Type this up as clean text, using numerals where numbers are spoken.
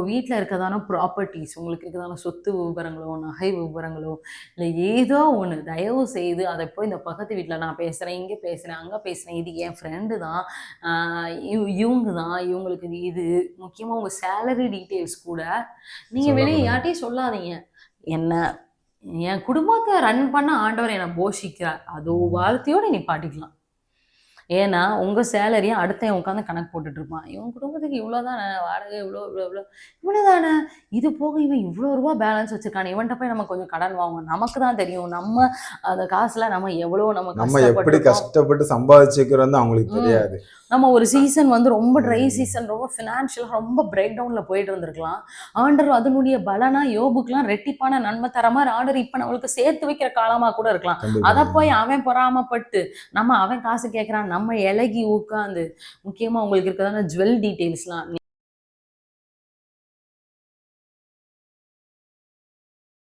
உங்கள் வீட்டில் இருக்கதான ப்ராப்பர்ட்டிஸ், உங்களுக்கு இருக்கதான சொத்து விவரங்களோ, நகை விவரங்களோ, இல்லை ஏதோ ஒன்று தயவு செய்து அதை போய் இந்த பக்கத்து வீட்டில் நான் பேசுகிறேன், இங்கே பேசுகிறேன், அங்கே பேசுகிறேன், இது என் ஃப்ரெண்டு தான், இவங்க தான், இவங்களுக்கு இது முக்கியமாக உங்கள் சேலரி டீட்டெயில்ஸ் கூட நீங்கள் வெளியே சொல்லக்கூடாது. யார்ட்டையும் சொல்லாதீங்க. என்ன என் குடும்பத்தை ரன் பண்ண ஆண்டவர் என்னை போஷிக்கிறார், அதோ வார்த்தையோடு நிப்பாட்டிக்கலாம். ஏன்னா உங்கள் சேலரியை அடுத்தவன் உட்காந்து கணக்கு போட்டுட்டு இருப்பான். இவன் குடும்பத்துக்கு இவ்வளோ தானே வாடகை, இவ்வளோ இவ்வளோ இவ்வளோ இவ்வளோ தானே, இது போக இவன் இவ்வளோ ரூபா பேலன்ஸ் வச்சுருக்கான், இவன்கிட்ட போய் நம்ம கொஞ்சம் கடன் வாங்குவோம். நமக்கு தான் தெரியும் நம்ம அந்த காசில் நம்ம எவ்வளோ நம்ம எப்படி கஷ்டப்பட்டிருக்கோம். கஷ்டப்பட்டு சம்பாதிச்சுக்கிறோம் அவங்களுக்கு தெரியாது. நம்ம ஒரு சீசன் வந்து ரொம்ப ட்ரை சீசன், ரொம்ப ஃபினான்ஷியலாக ரொம்ப பிரேக் டவுனில் போயிட்டு இருந்திருக்கலாம். ஆண்டர் அதனுடைய பலனா யோபுக்கெலாம் ரெட்டிப்பான நன்மை தர மாதிரி ஆண்டர் இப்போ நம்மளுக்கு சேர்த்து வைக்கிற காலமாக கூட இருக்கலாம். அதை போய் அவன் பொறாமப்பட்டு அவன் காசு கேட்குறான், நம்ம இலகி உட்காந்து முக்கியமாக உங்களுக்கு இருக்கிறதான ஜுவல் டீட்டெயில்ஸ்லாம்